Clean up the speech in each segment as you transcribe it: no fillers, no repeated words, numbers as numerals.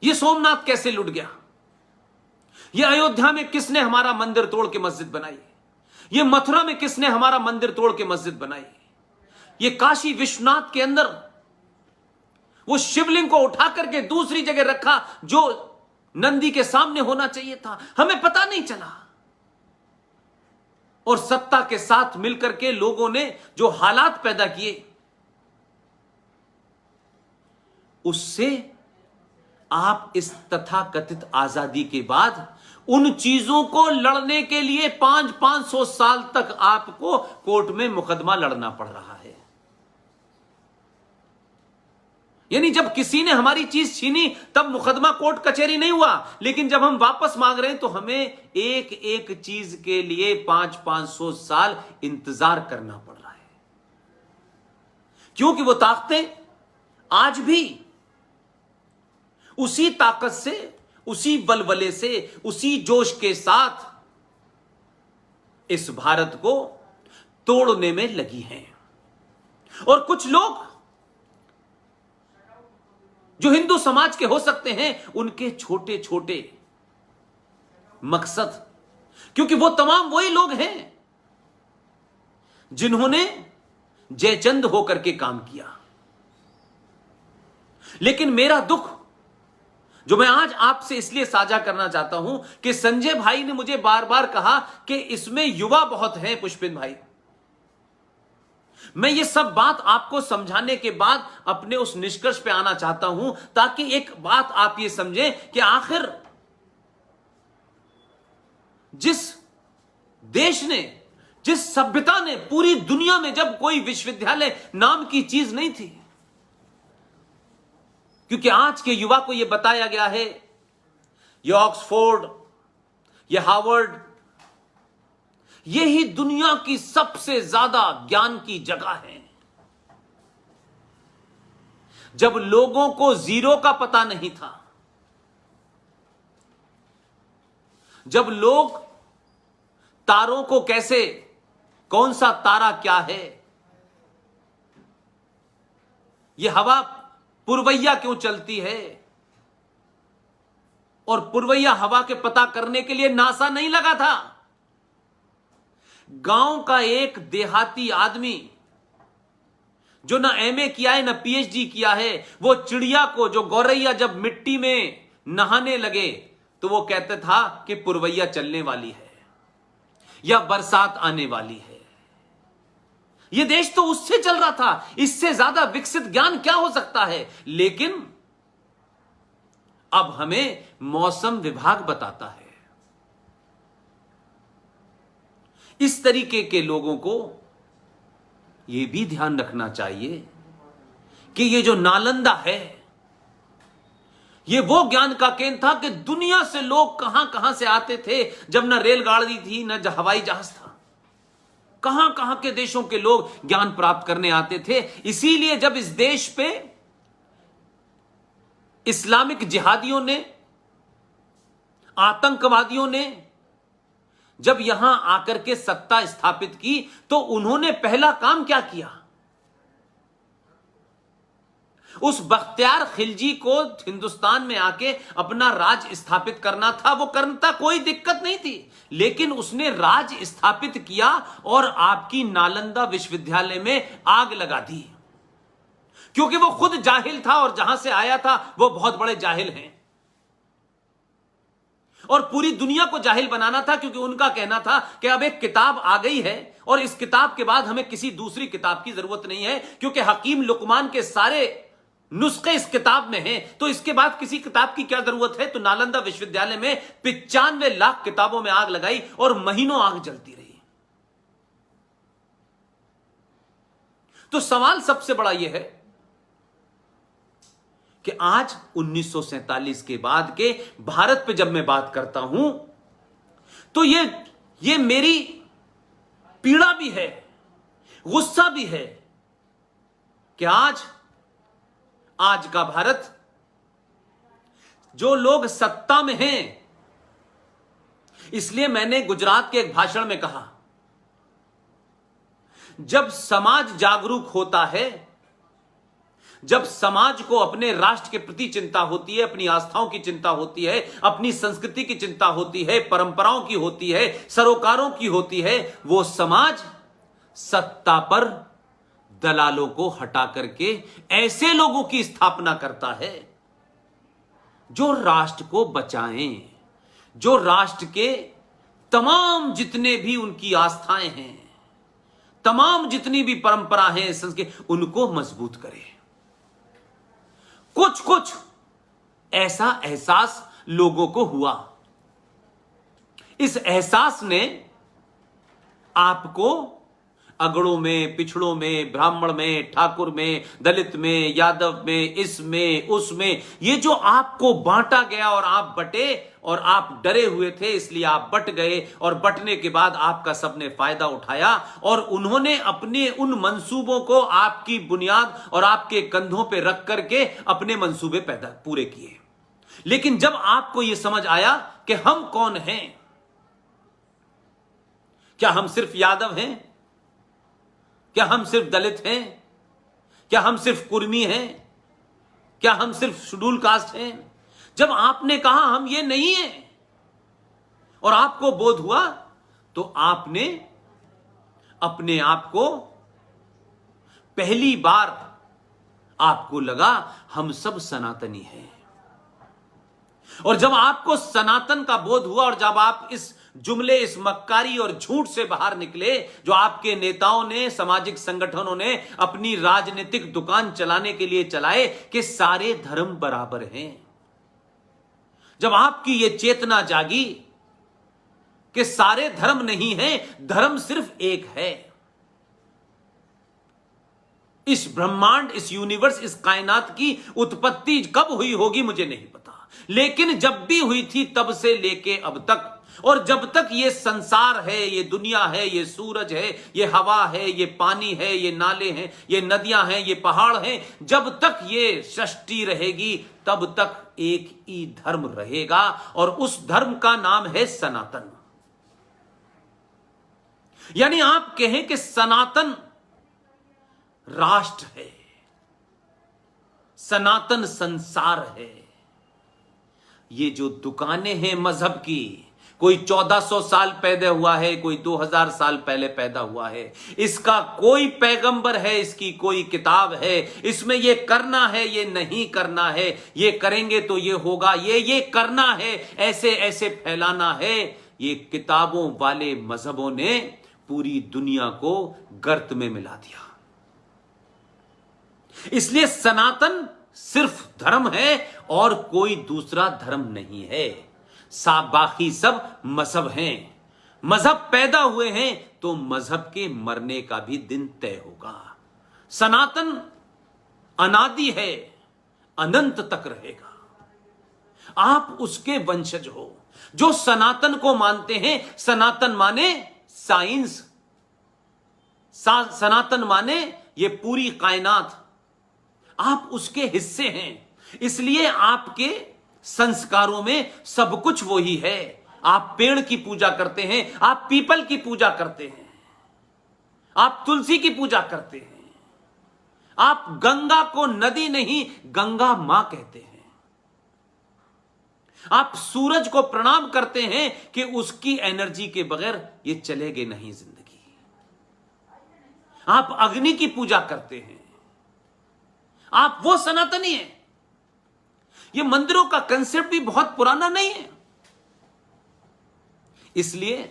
ये सोमनाथ कैसे लुट गया? ये अयोध्या में किसने हमारा मंदिर तोड़ के मस्जिद बनाई? ये मथुरा में किसने हमारा मंदिर तोड़ के मस्जिद बनाई? ये काशी विश्वनाथ के अंदर वो शिवलिंग को उठा करके दूसरी जगह रखा जो नंदी के सामने होना चाहिए था, हमें पता नहीं चला। और सत्ता के साथ मिलकर के लोगों ने जो हालात पैदा किए, उससे आप इस तथाकथित आजादी के बाद उन चीजों को लड़ने के लिए 500 साल तक आपको कोर्ट में मुकदमा लड़ना पड़ रहा है। यानी जब किसी ने हमारी चीज छीनी तब मुकदमा कोर्ट कचहरी नहीं हुआ, लेकिन जब हम वापस मांग रहे हैं तो हमें एक एक चीज के लिए 500 साल इंतजार करना पड़ रहा है। क्योंकि वो ताकतें आज भी उसी ताकत से, उसी बलबले से, उसी जोश के साथ इस भारत को तोड़ने में लगी हैं। और कुछ लोग जो हिंदू समाज के हो सकते हैं, उनके छोटे छोटे मकसद, क्योंकि वो तमाम वही लोग हैं जिन्होंने जयचंद होकर के काम किया। लेकिन मेरा दुख जो मैं आज आपसे इसलिए साझा करना चाहता हूं कि संजय भाई ने मुझे बार बार कहा कि इसमें युवा बहुत हैं पुष्पिन भाई। मैं ये सब बात आपको समझाने के बाद अपने उस निष्कर्ष पे आना चाहता हूं, ताकि एक बात आप ये समझें कि आखिर जिस देश ने, जिस सभ्यता ने, पूरी दुनिया में जब कोई विश्वविद्यालय नाम की चीज नहीं थी, क्योंकि आज के युवा को यह बताया गया है ये ऑक्सफोर्ड, ये हार्वर्ड, ये ही दुनिया की सबसे ज्यादा ज्ञान की जगह है। जब लोगों को जीरो का पता नहीं था, जब लोग तारों को कैसे, कौन सा तारा क्या है, यह हवा पुरवैया क्यों चलती है, और पुरवैया हवा के पता करने के लिए नासा नहीं लगा था। गांव का एक देहाती आदमी जो ना एमए किया है ना पीएचडी किया है, वो चिड़िया को, जो गौरैया जब मिट्टी में नहाने लगे तो वो कहता था कि पुरवैया चलने वाली है या बरसात आने वाली है। ये देश तो उससे चल रहा था, इससे ज्यादा विकसित ज्ञान क्या हो सकता है। लेकिन अब हमें मौसम विभाग बताता है। इस तरीके के लोगों को यह भी ध्यान रखना चाहिए कि ये जो नालंदा है, ये वो ज्ञान का केंद्र था कि दुनिया से लोग कहां कहां से आते थे, जब ना रेलगाड़ी थी ना हवाई जहाज था। कहां कहां के देशों के लोग ज्ञान प्राप्त करने आते थे। इसीलिए जब इस देश पे इस्लामिक जिहादियों ने, आतंकवादियों ने जब यहां आकर के सत्ता स्थापित की, तो उन्होंने पहला काम क्या किया? उस बख्तियार खिलजी को हिंदुस्तान में आके अपना राज स्थापित करना था, वो करता कोई दिक्कत नहीं थी, लेकिन उसने राज स्थापित किया और आपकी नालंदा विश्वविद्यालय में आग लगा दी, क्योंकि वो खुद जाहिल था और जहां से आया था वो बहुत बड़े जाहिल हैं, और पूरी दुनिया को जाहिल बनाना था, क्योंकि उनका कहना था कि अब एक किताब आ गई है और इस किताब के बाद हमें किसी दूसरी किताब की जरूरत नहीं है, क्योंकि हकीम लुकमान के सारे नुस्खे इस किताब में हैं, तो इसके बाद किसी किताब की क्या जरूरत है। तो नालंदा विश्वविद्यालय में 95 लाख किताबों में आग लगाई और महीनों आग जलती रही। तो सवाल सबसे बड़ा यह है कि आज 1947 के बाद के भारत पे जब मैं बात करता हूं, तो ये मेरी पीड़ा भी है, गुस्सा भी है कि आज का भारत, जो लोग सत्ता में हैं, इसलिए मैंने गुजरात के एक भाषण में कहा, जब समाज जागरूक होता है, जब समाज को अपने राष्ट्र के प्रति चिंता होती है, अपनी आस्थाओं की चिंता होती है, अपनी संस्कृति की चिंता होती है, परंपराओं की होती है, सरोकारों की होती है, वो समाज सत्ता पर दलालों को हटा करके ऐसे लोगों की स्थापना करता है जो राष्ट्र को बचाएं, जो राष्ट्र के तमाम जितने भी उनकी आस्थाएं हैं, तमाम जितनी भी परंपरा है, संस्कृति, उनको मजबूत करे। कुछ कुछ ऐसा एहसास लोगों को हुआ। इस एहसास ने आपको अगड़ों में, पिछड़ों में, ब्राह्मण में, ठाकुर में, दलित में, यादव में, इसमें, उसमें, ये जो आपको बांटा गया और आप बटे और आप डरे हुए थे इसलिए आप बट गए, और बटने के बाद आपका सबने फायदा उठाया और उन्होंने अपने उन मंसूबों को आपकी बुनियाद और आपके कंधों पे रख करके अपने मंसूबे पैदा पूरे किए। लेकिन जब आपको यह समझ आया कि हम कौन हैं, क्या हम सिर्फ यादव हैं, क्या हम सिर्फ दलित हैं, क्या हम सिर्फ कुर्मी हैं, क्या हम सिर्फ शेड्यूल कास्ट हैं, जब आपने कहा हम ये नहीं हैं और आपको बोध हुआ, तो आपने अपने आप को पहली बार आपको लगा हम सब सनातनी हैं। और जब आपको सनातन का बोध हुआ और जब आप इस जुमले, इस मक्कारी और झूठ से बाहर निकले जो आपके नेताओं ने, सामाजिक संगठनों ने अपनी राजनीतिक दुकान चलाने के लिए चलाए कि सारे धर्म बराबर हैं, जब आपकी यह चेतना जागी कि सारे धर्म नहीं हैं, धर्म सिर्फ एक है, इस ब्रह्मांड, इस यूनिवर्स, इस कायनात की उत्पत्ति कब हुई होगी मुझे नहीं पता, लेकिन जब भी हुई थी तब से लेके अब तक, और जब तक ये संसार है, ये दुनिया है, ये सूरज है, ये हवा है, ये पानी है, ये नाले हैं, ये नदियां हैं, ये पहाड़ हैं, जब तक ये सृष्टि रहेगी तब तक एक ही धर्म रहेगा और उस धर्म का नाम है सनातन। यानी आप कहें कि सनातन राष्ट्र है, सनातन संसार है। ये जो दुकानें हैं मजहब की, कोई 1400 साल पैदा हुआ है, कोई 2000 साल पहले पैदा हुआ है, इसका कोई पैगंबर है, इसकी कोई किताब है, इसमें ये करना है, ये नहीं करना है, ये करेंगे तो ये होगा, ये करना है, ऐसे ऐसे फैलाना है, ये किताबों वाले मजहबों ने पूरी दुनिया को गर्त में मिला दिया। इसलिए सनातन सिर्फ धर्म है और कोई दूसरा धर्म नहीं है, बाकी सब मजहब हैं। मजहब पैदा हुए हैं तो मजहब के मरने का भी दिन तय होगा। सनातन अनादि है, अनंत तक रहेगा। आप उसके वंशज हो जो सनातन को मानते हैं। सनातन माने साइंस, सनातन माने ये पूरी कायनात, आप उसके हिस्से हैं। इसलिए आपके संस्कारों में सब कुछ वही है। आप पेड़ की पूजा करते हैं, आप पीपल की पूजा करते हैं, आप तुलसी की पूजा करते हैं, आप गंगा को नदी नहीं गंगा मां कहते हैं, आप सूरज को प्रणाम करते हैं कि उसकी एनर्जी के बगैर ये चलेगी नहीं जिंदगी, आप अग्नि की पूजा करते हैं, आप वो सनातनी हैं। ये मंदिरों का कंसेप्ट भी बहुत पुराना नहीं है। इसलिए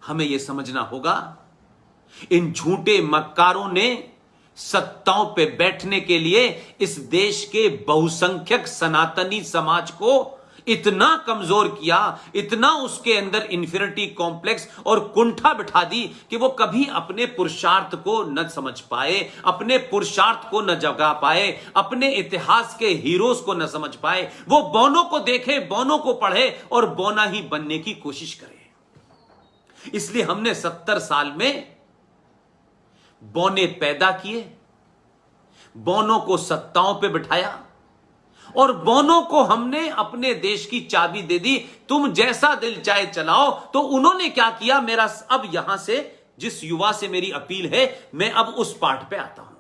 हमें यह समझना होगा, इन झूठे मक्कारों ने सत्ताओं पे बैठने के लिए इस देश के बहुसंख्यक सनातनी समाज को इतना कमजोर किया, इतना उसके अंदर इंफीरियरिटी कॉम्प्लेक्स और कुंठा बिठा दी कि वो कभी अपने पुरुषार्थ को न समझ पाए, अपने पुरुषार्थ को न जगा पाए, अपने इतिहास के हीरोज को न समझ पाए। वो बौनों को देखे, बौनों को पढ़े और बौना ही बनने की कोशिश करे। इसलिए हमने 70 साल में बौने पैदा किए, बौनों को सत्ताओं पे बिठाया और बौनों को हमने अपने देश की चाबी दे दी, तुम जैसा दिल चाहे चलाओ। तो उन्होंने क्या किया, मेरा अब यहां से जिस युवा से मेरी अपील है, मैं अब उस पाठ पे आता हूं।